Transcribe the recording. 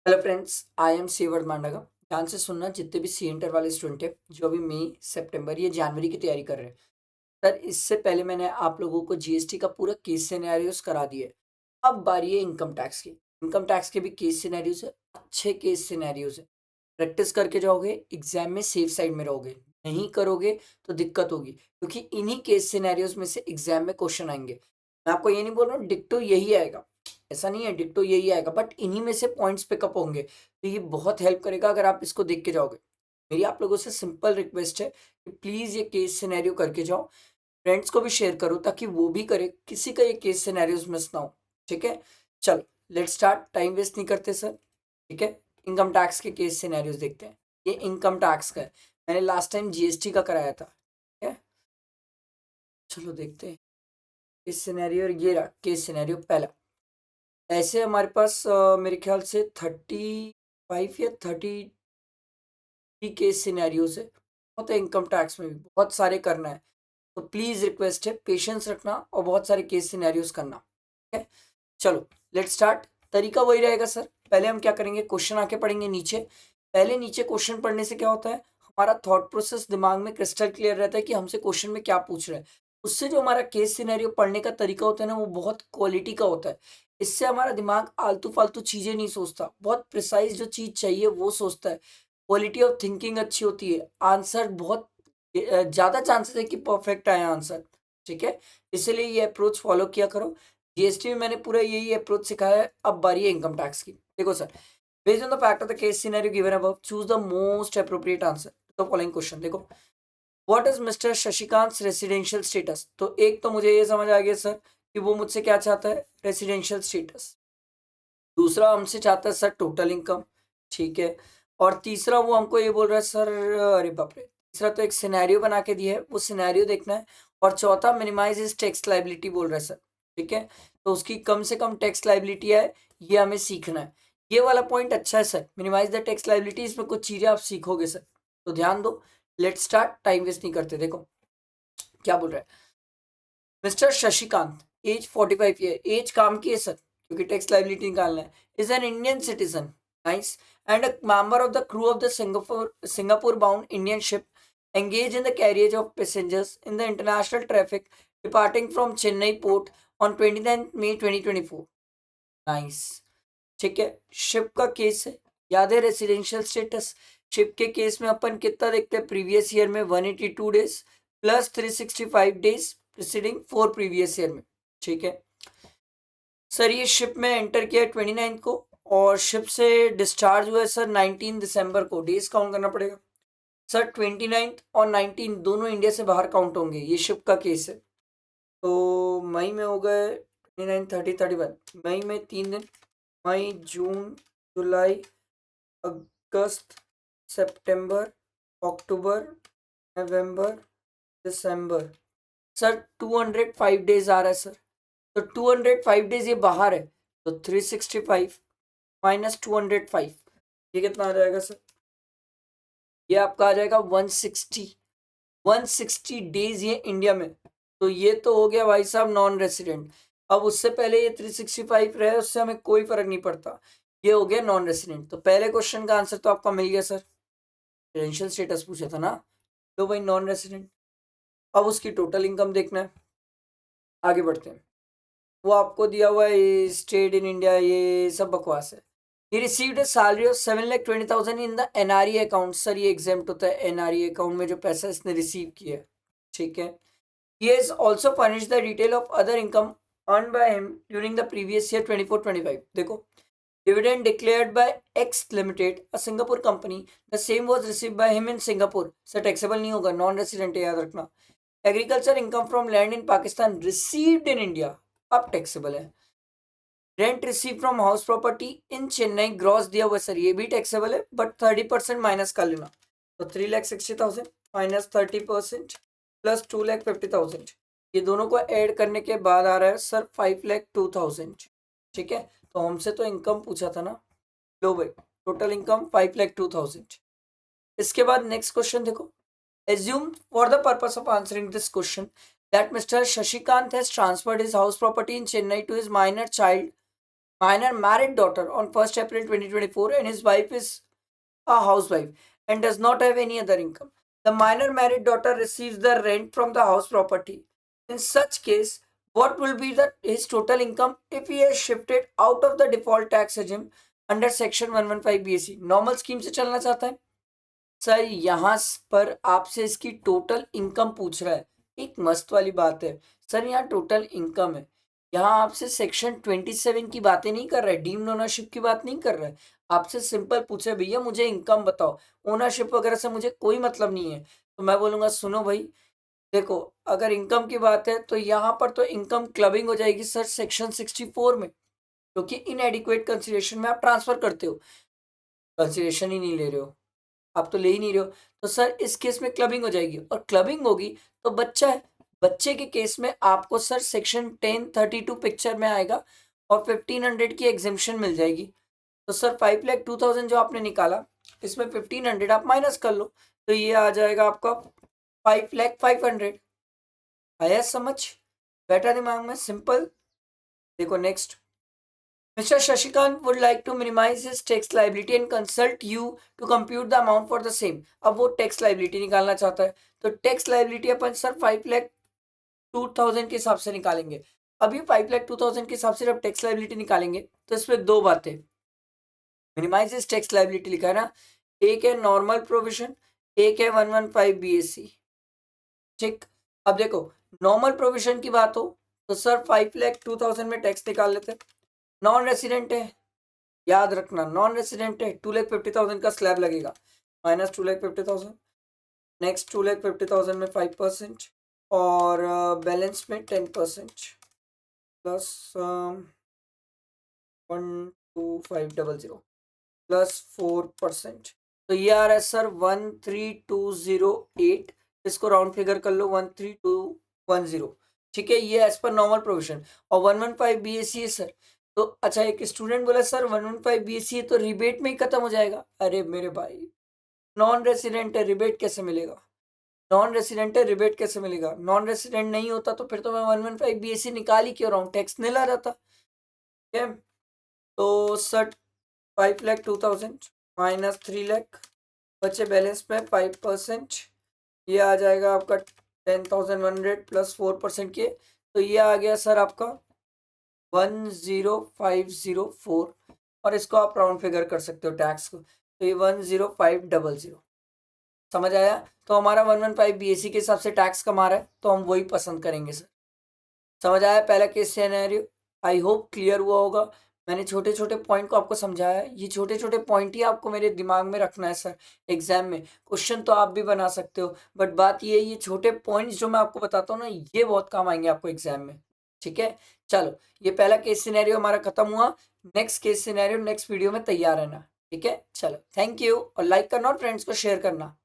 Hello friends, I am सेवर्ड मांडगा। ध्यान से सुनना, जितने भी सी इंटर वाले स्टूडेंट हैं जो अभी मई सितंबर या जनवरी की तैयारी कर रहे हैं। सर, इससे पहले मैंने आप लोगों को जीएसटी का पूरा केस सिनेरियोस करा दिए। अब बारी है इनकम टैक्स की। इनकम टैक्स के भी केस सिनेरियोस है, अच्छे केस सिनेरियोस है। प्रैक्टिस करके जाओगे, एग्जाम में सेफ साइड में रहोगे। नहीं करोगे तो दिक्कत होगी, क्योंकि इन्हीं केस सिनेरियोस में से एग्जाम में क्वेश्चन आएंगे। मैं आपको ये नहीं बोल रहा हूँ डिक्टो यही आएगा, ऐसा नहीं है डिक्टो यही आएगा, बट इन्हीं में से पॉइंट्स पिकअप होंगे, तो ये बहुत हेल्प करेगा अगर आप इसको देख के जाओगे। मेरी आप लोगों से सिंपल रिक्वेस्ट है कि प्लीज ये केस सिनेरियो करके जाओ। फ्रेंड्स को भी शेयर करो ताकि वो भी करे, किसी का ये केस सिनेरियोस मिस ना हो। ठीक है, चलो लेट्स स्टार्ट, टाइम वेस्ट नहीं करते सर। ठीक है, इनकम टैक्स के केस सिनेरियोस देखते हैं। ये इनकम टैक्स का है, मैंने लास्ट टाइम जीएसटी का कराया था। ठीक है, चलो देखते हैं केस सिनेरियो। ये रहा केस सिनेरियो पहला। ऐसे हमारे पास मेरे ख्याल से 35 या 30 केस सिनेरियोस है। बहुत है, इनकम टैक्स में भी बहुत सारे करना है, तो प्लीज रिक्वेस्ट है पेशेंस रखना और बहुत सारे केस सिनेरियोस करना। ठीक है, चलो लेट्स स्टार्ट। तरीका वही रहेगा सर। पहले हम क्या करेंगे, क्वेश्चन आके पढ़ेंगे नीचे। पहले नीचे क्वेश्चन पढ़ने से क्या होता है, हमारा थॉट प्रोसेस दिमाग में क्रिस्टल क्लियर रहता है कि हमसे क्वेश्चन में क्या पूछ रहे हैं। उससे जो हमारा केस सिनेरियो पढ़ने का तरीका होता है ना, वो बहुत क्वालिटी का होता है। इससे हमारा दिमाग आलतू फालतू चीजें नहीं सोचता, बहुत प्रिसाइज जो चीज चाहिए वो सोचता है। क्वालिटी ऑफ थिंकिंग अच्छी होती है, आंसर बहुत ज्यादा चांसेस है कि परफेक्ट आए आंसर। ठीक है, इसलिए ये अप्रोच फॉलो किया करो। जीएसटी में मैंने पूरा यही अप्रोच सिखाया है। अब बारी है इनकम टैक्स की। देखो sir, based on the fact of the case scenario given above, choose the most appropriate answer तो फॉलोइंग क्वेश्चन। देखो, what is mister Shashikant residential status. तो एक तो मुझे ये समझ आ गया सर कि वो मुझसे क्या चाहता है, रेसिडेंशियल स्टेटस। दूसरा हमसे चाहता है सर टोटल इनकम। ठीक है, और तीसरा वो हमको ये बोल रहा है सर, अरे बाप रे, तीसरा तो एक सिनेरियो बना के दिया है, वो सिनेरियो देखना है। और चौथा मिनिमाइज इज टैक्स लाइबिलिटी बोल रहा है सर। ठीक है, तो उसकी कम से कम टैक्स लाइबिलिटी है, ये हमें सीखना है। ये वाला पॉइंट अच्छा है sir, minimise the tax liability, इसमें कुछ चीजें आप सीखोगे सर, तो ध्यान दो। लेट्स स्टार्ट, टाइम वेस्ट नहीं करते। देखो क्या बोल रहा है, mister Shashikant, age 45 year, age काम की है सर क्योंकि टैक्स लाइबिलिटी निकालना है, is an Indian citizen, nice, and a member of the crew of the Singapore bound Indian ship engaged in the carriage of passengers in the international traffic departing from Chennai port on 29th May 2024. Nice, ठीक है। Ship का case है, याद है residential status. Ship के case में अपन कितना देखते हैं, प्रीवियस ईयर में 182 days plus 365 days preceding 4 previous year में। ठीक है सर, ये शिप में एंटर किया 29 को और शिप से डिस्चार्ज हुआ है सर 19 दिसंबर को। डेज काउंट करना पड़ेगा सर, 29 और 19 दोनों इंडिया से बाहर काउंट होंगे। ये शिप का केस है, तो मई में हो गए 29, 30, 31, मई में 3 दिन, मई, जून, जुलाई, अगस्त, सितंबर, अक्टूबर, नवंबर, दिसंबर। सर 205 डेज आ रहा है सर, तो 205 डेज ये बाहर है, तो 365 माइनस 205, ये कितना आ जाएगा सर, ये आपका आ जाएगा 160। 160 डेज ये इंडिया में, तो ये तो हो गया भाई साहब नॉन रेसिडेंट। अब उससे पहले ये 365 रहे, उससे हमें कोई फर्क नहीं पड़ता, ये हो गया नॉन रेसिडेंट। तो पहले क्वेश्चन का आंसर तो आपका मिल गया सर, रेजिडेंशियल स्टेटस पूछा था ना, तो भाई नॉन रेसिडेंट। अब उसकी टोटल इनकम देखना है, आगे बढ़ते हैं। वो आपको दिया हुआ है स्टेट इन इंडिया, ये सब बकवास है। He received a salary of 7,20,000 in the NRE account. Sir ये एग्जाम्प्ट होता है एनआरई अकाउंट में जो पैसा इसने रिसीव किया है। ठीक है, he has also furnished the detail of other income earned by him during the previous year 24-25। देखो, dividend declared by X Limited, a Singapore company, the same was received by him in Singapore। Sir taxable नहीं होगा, non resident है, याद रखना। Agriculture income from land in Pakistan received in India, अब taxable है। Rent receive from house property in Chennai, gross दिया हुआ sir, ये भी टैक्सेबल है, बट 30% माइनस कर लेना, तो 3,60,000 माइनस 30% प्लस 2,50,000, ये दोनों को ऐड करने के बाद आ रहा है सर 5,02,000। ठीक है, तो हमसे तो इनकम पूछा था ना, लो भाई टोटल इनकम 5,02,000। इसके बाद नेक्स्ट क्वेश्चन देखो, assume for the purpose of answering this question that Mr. Shashikant has transferred his house property in Chennai to his minor child minor married daughter on 1st April 2024 and his wife is a housewife and does not have any other income. The minor married daughter receives the rent from the house property. In such case, what will be his total income if he has shifted out of the default tax regime under section 115 BAC? Normal scheme से चलना चाहता है sir, यहाँ पर आपसे इसकी total income पूछ रहा है। एक मस्त वाली बात है सर, यहाँ टोटल इनकम है। यहाँ आपसे सेक्शन 27 की बातें नहीं कर रहा है, डीम्ड ओनरशिप की बात नहीं कर रहा है। आपसे सिंपल पूछे भैया मुझे इनकम बताओ, ओनरशिप वगैरह से मुझे कोई मतलब नहीं है। तो मैं बोलूँगा सुनो भाई, देखो अगर इनकम की बात है तो यहाँ पर तो इनकम क्लबिंग हो जाएगी सर सेक्शन 64 में, क्योंकि इनएडिक्वेट कंसिडरेशन में आप ट्रांसफर करते हो, कंसिडरेशन ही नहीं ले रहे हो, आप तो ले ही नहीं रहे हो। तो सर इस केस में क्लबिंग हो जाएगी, और क्लबिंग होगी तो बच्चा है, बच्चे के केस में आपको सर सेक्शन 1032 पिक्चर में आएगा और 1500 की एग्जेम्पशन मिल जाएगी। तो सर 5,02,000 जो आपने निकाला, इसमें 1500 आप माइनस कर लो, तो ये आ जाएगा आपका 5,05,000। आया समझ, बैठा दिमाग में, सिंपल। देखो next, Mr. Shashikant would like to minimize his tax liability and consult you to compute the amount for the same. अब वो टैक्स लाइबिलिटी निकालना चाहता है, तो टैक्स लाइबिलिटी अपन सर 5,02,000 के हिसाब से निकालेंगे। अब ये 5,02,000 के हिसाब से जब टैक्स लाइबिलिटी निकालेंगे तो इसमें दो बातें, मिनिमाइज इज टैक्स लाइबिलिटी लिखा है ना, एक है नॉर्मल प्रोविजन, एक है 115 BAC। ठीक, अब देखो नॉर्मल प्रोविजन की बात हो तो सर 5,02,000 में टैक्स निकाल लेते हैं। नॉन रेसिडेंट है, याद रखना नॉन रेसिडेंट है, 2,50,000 का स्लैब लगेगा, माइनस 2,50,000, नेक्स्ट 2,50,000 में 5% और बैलेंस में 10% प्लस 12500 प्लस 4%, तो ये आ रहा है सर 13,208। इसको राउंड फिगर कर लो 13,210। ठीक है, ये एज पर नॉर्मल प्रोविजन। और 115 BAC है सर। तो अच्छा, एक स्टूडेंट बोला सर 115 BAC है तो रिबेट में ही खत्म हो जाएगा। अरे मेरे भाई, नॉन रेसिडेंट है, रिबेट कैसे मिलेगा? नॉन रेसिडेंट है, रिबेट कैसे मिलेगा? नॉन रेसिडेंट नहीं होता तो फिर तो मैं 115 BAC निकाल ही क्यों रहा हूँ, टैक्स नहीं ला रहा था। ठीक है, तो सर 5,02,000 माइनस 3 लाख, बचे बैलेंस में 5%, ये आ जाएगा आपका 10,100 प्लस 4% के, तो ये आ गया सर आपका 10,504, और इसको आप राउंड फिगर कर सकते हो टैक्स को, तो ये 10,500। समझ आया? तो हमारा 115 BAC के हिसाब से टैक्स कमा रहा है तो हम वही पसंद करेंगे सर। समझ आया पहला case scenario? I hope clear हुआ होगा। मैंने छोटे छोटे पॉइंट को आपको समझाया है, ये छोटे छोटे पॉइंट ही आपको मेरे दिमाग में रखना है सर। एग्जाम में क्वेश्चन तो आप भी बना सकते हो, बट बात ये छोटे पॉइंट्स जो मैं आपको बताता हूँ ना, ये बहुत काम आएंगे आपको एग्जाम में। ठीक है, चलो ये पहला केस सिनेरियो हमारा खत्म हुआ। Next case scenario next video में तैयार रहना। ठीक है, चलो थैंक यू, और लाइक करना और फ्रेंड्स को शेयर करना।